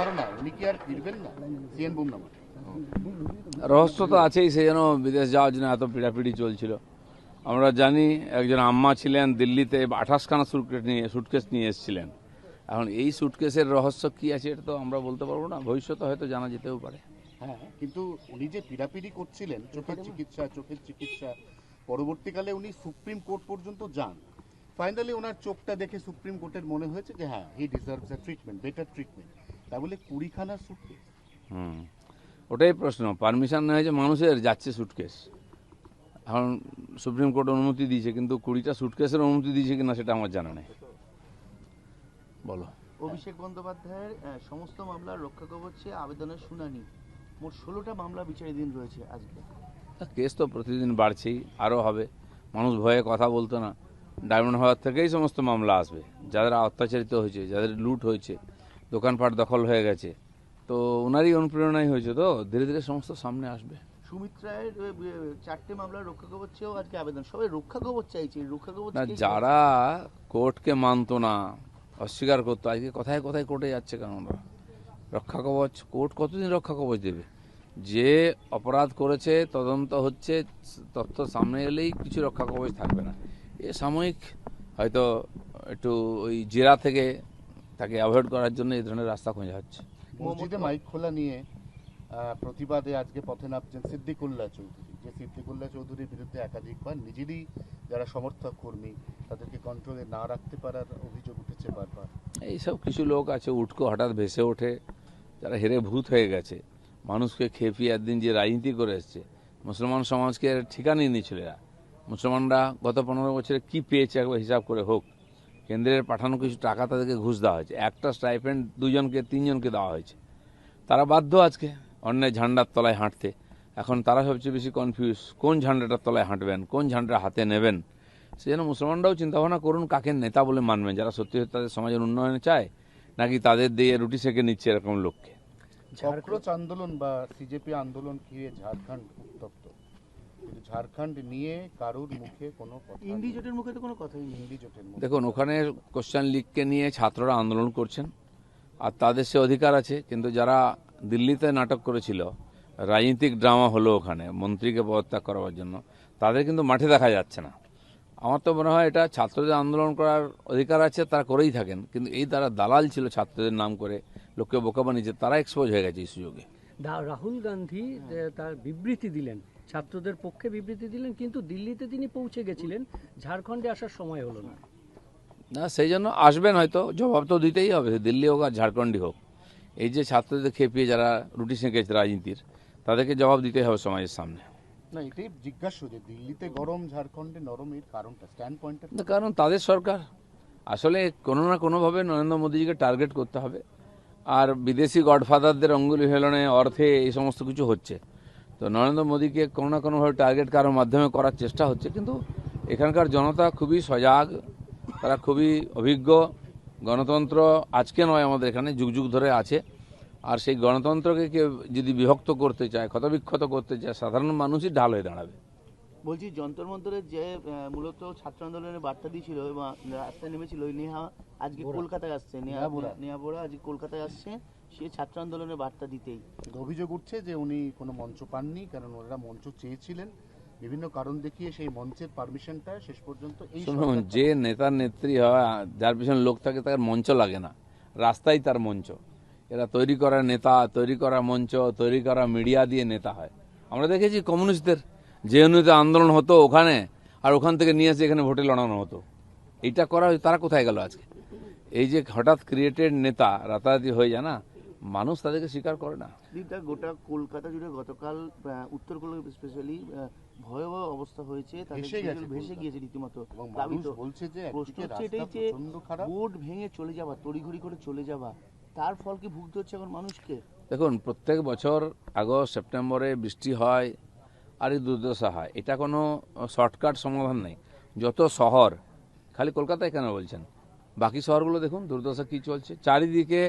ধারণা উনি কি আর ফিরবেন না? সিএন বুমনামা রহস্য তো আছেই, সে যেন বিদেশ যাওয়ার জন্য এত পিড়াপিড়ি চলছিল। আমরা জানি একজন আম্মা ছিলেন দিল্লিতে 28খানা সুটকেস নিয়ে এসেছিলেন। এখন এই সুটকেসের রহস্য কি আছে এটা তো আমরা বলতে পারবো না, ভবিষ্যতে হয়তো জানা যেতেও পারে। হ্যাঁ, কিন্তু উনি যে পিড়াপিড়ি করছিলেন চোখের চিকিৎসা পরবর্তীকালে উনি সুপ্রিম কোর্ট পর্যন্ত যান। ফাইনালি ওনার চোখটা দেখে সুপ্রিম কোর্টের মনে হয়েছে যে হ্যাঁ, হি ডিজার্ভস আ ট্রিটমেন্ট, বেটার ট্রিটমেন্ট। তা বলে 20খানা সুটকেস। ওটাই প্রশ্ন, পারমিশন নেওয়া হয়েছে মানুষের, যাচ্ছে সুটকেস। এখন সুপ্রিম কোর্ট অনুমতি দিয়েছে, কিন্তু 20টা সুটকেসের অনুমতি দিয়েছে কিনা সেটা আমার জানা নেই। বলো। অভিষেক বন্দ্যোপাধ্যায়ের সমস্ত মামলার রক্ষা কবচে আবেদনের শুনানি, মোট 16টা মামলা বিচারাধীন রয়েছে আজকে। কেস তো প্রতিদিন বাড়ছেই, আরও হবে। মানুষ ভয়ে কথা বলতো না, ডায়মন্ড হারবার থেকেই সমস্ত মামলা আসবে। যাদের অত্যাচারিত হয়েছে, যাদের লুট হয়েছে, দোকানপাট দখল হয়ে গেছে, তো ওনারই অনুপ্রেরণাই হয়েছে, তো ধীরে ধীরে সমস্ত সামনে আসবে। সুমিত রায়ের 4টে মামলার রক্ষা কবচেও আজকে আবেদন। সবাই রক্ষা কবচ চাইছে, রক্ষা কবচ না, যারা কোর্টকে মানতো না, অস্বীকার করতো, আজকে কথায় কথায় কোর্টে যাচ্ছে কেন? ওরা রক্ষা কবচ, কোর্ট কতদিন রক্ষা কবচ দেবে? যে অপরাধ করেছে তদন্ত হচ্ছে, তথ্য সামনে এলেই কিছু রক্ষা কবচ থাকবে না। এ সাময়িক হয়তো একটু ওই জেরা থেকে তাকে অ্যাভয়েড করার জন্য এই ধরনের রাস্তা খোঁজা হচ্ছে। মসজিদে মাইক খোলা নিয়ে প্রতিবাদে আজকে পথে নামছেন সিদ্দিকুল্লাহ চৌধুরী। যে সিদ্দিকুল্লাহ চৌধুরীর বিরুদ্ধে একাধিকবার নিজেরই যারা সমর্থক কর্মী তাদেরকে কন্ট্রোলে না রাখতে পারার অভিযোগ উঠেছে বারবার। এইসব কিছু লোক আছে উটকো হঠাৎ ভেসে ওঠে, যারা হেরে ভূত হয়ে গেছে, মানুষকে খেপিয়ে একদিন যে রাজনীতি করে এসছে, মুসলমান সমাজকে ঠিকানি নিয়েছিল এরা। মুসলমানরা গত 15 বছরে কি পেয়েছে একবার হিসাব করে হোক। কেন্দ্রের পাঠানো কিছু টাকা তাদেরকে ঘুষ দেওয়া হয়েছে, একটা স্টাইপেন্ড 2জনকে 3জনকে দেওয়া হয়েছে। তারা বাধ্য আজকে অন্যের ঝান্ডার তলায় হাঁটতে। এখন তারা সবচেয়ে বেশি কনফিউজ, কোন ঝান্ডাটার তলায় হাঁটবেন, কোন ঝান্ডা হাতে নেবেন। সেজন্য মুসলমানরাও চিন্তাভাবনা করুন কাকে নেতা বলে মানবেন, যারা সত্যি সত্যি তাদের সমাজের উন্নয়নে চায়, নাকি তাদের দিয়ে রুটি সেঁকে নিচ্ছে এরকম লোককে। ককরোচ আন্দোলন বা সিজেপি আন্দোলন ঘিরে ঝাড়খণ্ড উত্তপ্ত, কিন্তু ঝাড়খণ্ড নিয়ে কারুর মুখে কোনো কথা, ইন্ডি জোটের মুখে তো কোনো কথাই নেই। ইন্ডি জোটের মুখে। দেখুন, ওখানে কোশ্চেন লিগকে নিয়ে ছাত্ররা আন্দোলন করছেন, আর তাদের সে অধিকার আছে। কিন্তু যারা দিল্লিতে নাটক করেছিল, রাজনীতিক ড্রামা হলো ওখানে মন্ত্রীকে পদত্যাগ করার জন্য, তাদের কিন্তু মাঠে দেখা যাচ্ছে না। আমার তো মনে হয় এটা ছাত্রদের আন্দোলন করার অধিকার আছে, তারা করেই থাকেন, কিন্তু এই তারা দালাল ছিল ছাত্রদের নাম করে লোককে বোকা বানিয়েছে, তারা এক্সপোজ হয়ে গেছে এই সুযোগে। রাহুল গান্ধী তার বিবৃতি দিলেন, ছাত্রদের পক্ষে বিবৃতি দিলেন, কিন্তু দিল্লিতে তিনি পৌঁছে গেছিলেন, ঝাড়খণ্ডে আসার সময় হলো না। না, সেই জন্য আসবেন হয়তো, জবাব তো দিতেই হবে, দিল্লি হোক আর ঝাড়খণ্ডই হোক। এই যে ছাত্রদের খেপিয়ে যারা রুটি সেঁকেছে রাজনীতির, তাদেরকে জবাব দিতেই হবে সমাজের সামনে। না, এটাই জিজ্ঞাসা যে দিল্লিতে গরম ঝাড়খণ্ডে নরম, এর কারণটা স্ট্যান্ড পয়েন্টটা। কারণ তাদের সরকার, আসলে কোনো না কোনোভাবে নরেন্দ্র মোদীজিকে টার্গেট করতে হবে। আর বিদেশি গডফাদারদের অঙ্গুলি হেলনে অর্থে এই সমস্ত কিছু হচ্ছে, তো নরেন্দ্র মোদীকে কোনো না কোনোভাবে টার্গেট কারোর মাধ্যমে করার চেষ্টা হচ্ছে। কিন্তু এখানকার জনতা খুবই সজাগ, তারা খুবই অভিজ্ঞ। গণতন্ত্র আজকে নয়, আমাদের এখানে যুগ যুগ ধরে আছে। আর সেই গণতন্ত্রকে কেউ যদি বিভক্ত করতে চায়, ক্ষতবিক্ষত করতে চায়, সাধারণ মানুষই ঢাল হয়ে দাঁড়াবে। বলছি, যন্তর মন্তরের যে মূলত ছাত্র আন্দোলনের বার্তা দিয়েছিল এবং রাস্তায় নেমেছিল ওই নেহা, আজকে কলকাতায় আসছে। নেহাবোরা আজকে কলকাতায় আসছে সে ছাত্র আন্দোলনের বার্তা দিতেই। অভিযোগ উঠছে যে উনি কোনো মঞ্চ পাননি, কারণ ওনারা মঞ্চ চেয়েছিলেন, বিভিন্ন কারণ দেখিয়ে সেই মঞ্চের পারমিশনটা শেষ পর্যন্ত এই শুনুন, যে নেতার নেত্রী হয়, যার পিছনে লোক থাকে, তার মঞ্চ লাগে না, রাস্তাই তার মঞ্চ। এরা তৈরি করা নেতা, তৈরি করা মঞ্চ, তৈরি করা মিডিয়া দিয়ে নেতা হয়। আমরা দেখেছি কমিউনিস্টদের যে অনুযায়ী আন্দোলন হতো ওখানে, আর ওখান থেকে নিয়ে এসে এখানে ভোটে লড়ানো হতো। এইটা করা হয়, তারা কোথায় গেল আজকে? এই যে হঠাৎ ক্রিয়েটেড নেতা রাতারাতি হয়ে যায় না, মানুষ তাদেরকে স্বীকার করে না। গোটা কলকাতা জুড়ে গতকাল উত্তর কলকাতা স্পেশালি ভয়াবহ অবস্থা হয়েছে, ভেসে গিয়েছে রীতিমতো। বলছে যে প্রশ্ন হচ্ছে এটাই যে বোর্ড ভেঙে চলে যাওয়া, তড়িঘড়ি করে চলে যাওয়া, তার ফল কি ভুগতে হচ্ছে এখন মানুষকে? দেখুন, প্রত্যেক বছর আগস্ট সেপ্টেম্বরে বৃষ্টি হয় আর এই দুর্দশা হয়, এটা কোনো শর্টকাট সমাধান নেই। যত শহর, খালি কলকাতায় কেন বলছেন, বাকি শহরগুলো দেখুন দুর্দশা কী চলছে চারিদিকে।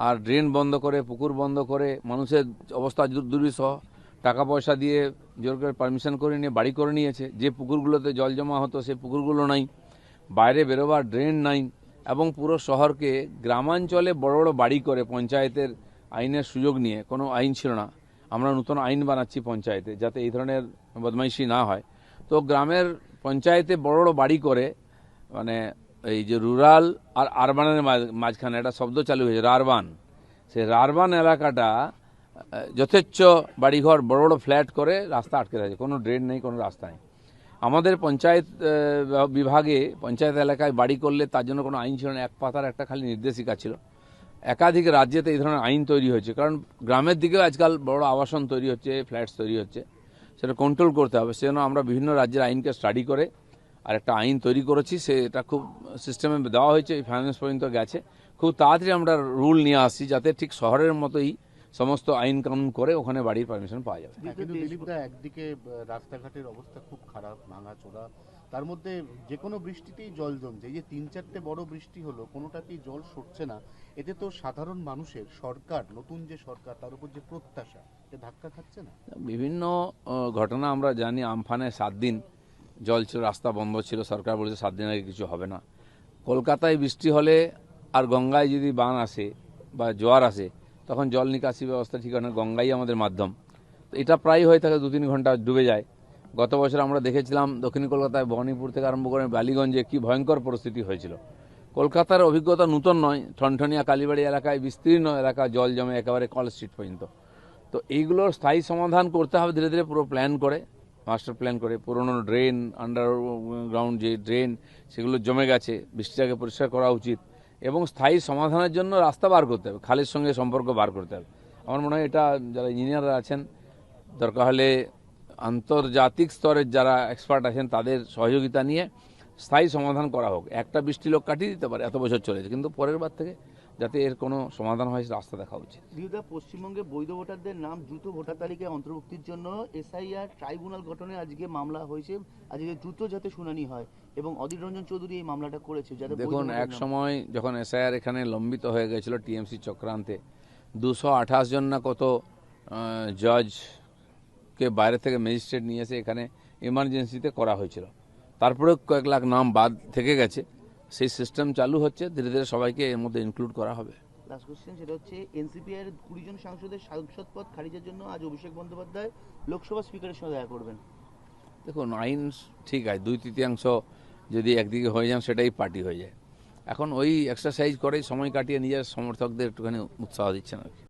আর ড্রেন বন্ধ করে, পুকুর বন্ধ করে, মানুষের অবস্থা দুর্বিষহ। টাকা পয়সা দিয়ে জোর করে পারমিশন করে নিয়ে বাড়ি করে নিয়েছে। যে পুকুরগুলোতে জল জমা হতো সেই পুকুরগুলো নাই, বাইরে বেরোবার ড্রেন নাই, এবং পুরো শহরকে গ্রামাঞ্চলে বড় বড় বাড়ি করে পঞ্চায়েতের আইনের সুযোগ নিয়ে, কোনো আইন ছিল না, আমরা নতুন আইন বানাচ্ছি পঞ্চায়েতে যাতে এই ধরনের বদমাইশি না হয়। তো গ্রামের পঞ্চায়েতে বড় বড় বাড়ি করে, মানে এই যে রুরাল আর আরবানের মাঝখানে একটা শব্দ চালু হয়েছে রারবান, সেই রারবান এলাকাটা যথেচ্ছ বাড়িঘর বড় বড় ফ্ল্যাট করে রাস্তা আটকে রয়েছে, কোনো ড্রেন নেই, কোনো রাস্তা নেই। আমাদের পঞ্চায়েত বিভাগে পঞ্চায়েত এলাকায় বাড়ি করলে তার জন্য কোনো আইন ছিল না, এক পাতার একটা খালি নির্দেশিকা ছিল। একাধিক রাজ্যেতে এই ধরনের আইন তৈরি হয়েছে, কারণ গ্রামের দিকেও আজকাল বড় আবাসন তৈরি হচ্ছে, ফ্ল্যাটস তৈরি হচ্ছে, সেটা কন্ট্রোল করতে হবে। সেজন্য আমরা বিভিন্ন রাজ্যের আইনকে স্টাডি করে আর একটা আইন তৈরি করেছি, সেটা খুব সিস্টেমে দেওয়া হয়েছে, ফাইন্যান্স পর্যন্ত গেছে। খুব তাড়াতাড়ি আমরা রুল নিয়ে আসছি যাতে ঠিক শহরের মতোই সমস্ত আইন কানুন করে ওখানে বাড়ির পারমিশন পাওয়া যাবে। কিন্তু দিলীপদা, একদিকে রাস্তাঘাটের অবস্থা খুব খারাপ, ভাঙাচোরা, তার মধ্যে যে কোনো বৃষ্টিতেই জল জমছে। এই যে 3-4টে বড় বৃষ্টি হলো, কোনোটাতেই জল সরছে না। এতে তো সাধারণ মানুষের, সরকার, নতুন যে সরকার, তার উপর যে প্রত্যাশা, এটা ধাক্কা খাচ্ছে না? বিভিন্ন ঘটনা আমরা জানি। আমফানে 7 দিন জল ছিল, রাস্তা বন্ধ ছিল, সরকার বলেছে 7 দিন আগে কিছু হবে না। কলকাতায় বৃষ্টি হলে আর গঙ্গায় যদি বান আসে বা জোয়ার আসে, তখন জল নিকাশি ব্যবস্থা ঠিক হয় না, গঙ্গাই আমাদের মাধ্যম। তো এটা প্রায় হয়ে থাকে, 2-3 ঘন্টা ডুবে যায়। গত বছর আমরা দেখেছিলাম দক্ষিণ কলকাতায় ভবানীপুর থেকে আরম্ভ করে বালিগঞ্জে কি ভয়ঙ্কর পরিস্থিতি হয়েছিল। কলকাতার অভিজ্ঞতা নতুন নয়, ঠনঠনিয়া কালীবাড়ি এলাকায় বিস্তীর্ণ এলাকা জল জমে একেবারে কল স্ট্রিট পর্যন্ত। তো এইগুলোর স্থায়ী সমাধান করতে হবে ধীরে ধীরে, পুরো প্ল্যান করে, মাস্টার প্ল্যান করে। পুরনো ড্রেন, আন্ডারগ্রাউন্ড যে ড্রেন, সেগুলো জমে গেছে, বৃষ্টিটাকে পরিষ্কার করা উচিত এবং স্থায়ী সমাধানের জন্য রাস্তা বার করতে হবে, খালের সঙ্গে সম্পর্ক বার করতে হবে। আমার মনে হয় এটা যারা ইঞ্জিনিয়াররা আছেন, দরকার হলে আন্তর্জাতিক স্তরের যারা এক্সপার্ট আছেন তাদের সহযোগিতা নিয়ে স্থায়ী সমাধান করা হোক। একটা বৃষ্টি লোক কাটিয়ে দিতে পারে, এত বছর চলেছে, কিন্তু পরের বার থেকে যাতে এর কোনো সমাধান হয় রাস্তা দেখা উচিত। দিলীপদা, পশ্চিমবঙ্গে বৈধ ভোটারদের নাম দ্রুত ভোটার তালিকায় অন্তর্ভুক্তির জন্য এসআইআর ট্রাইব্যুনাল গঠনে আজকে মামলা হয়েছে। আজকে দ্রুত যাতে শুনানি হয় এবং অধীর রঞ্জন চৌধুরী এই মামলাটা করেছে। যাতে দেখুন, এক সময় যখন এসআইআর এখানে লম্বিত হয়ে গেছিল টিএমসি চক্রান্তে, 228 জন না কত জজকে বাইরে থেকে ম্যাজিস্ট্রেট নিয়ে এসে এখানে এমার্জেন্সিতে করা হয়েছিল। তারপরে কয়েক লাখ নাম বাদ থেকে গেছে, সেই সিস্টেম চালু হচ্ছে, ধীরে ধীরে সবাইকে এর মধ্যে ইনক্লুড করা হবে। লাস্ট কোশ্চেন, সেটা হচ্ছে এনসিপিআই এর 20 জন সাংসদের সাংসদ পদ খারিজের জন্য আজ অভিষেক বন্দ্যোপাধ্যায় লোকসভা স্পিকারের সঙ্গে দেখা করবেন। দেখুন, আইন ঠিক আছে, 2/3 যদি একদিকে হয়ে যান সেটাই পার্টি হয়ে যায়। এখন ওই এক্সারসাইজ করেই সময় কাটিয়ে নিজের সমর্থকদের একটুখানি উৎসাহ দিচ্ছেন আর কি।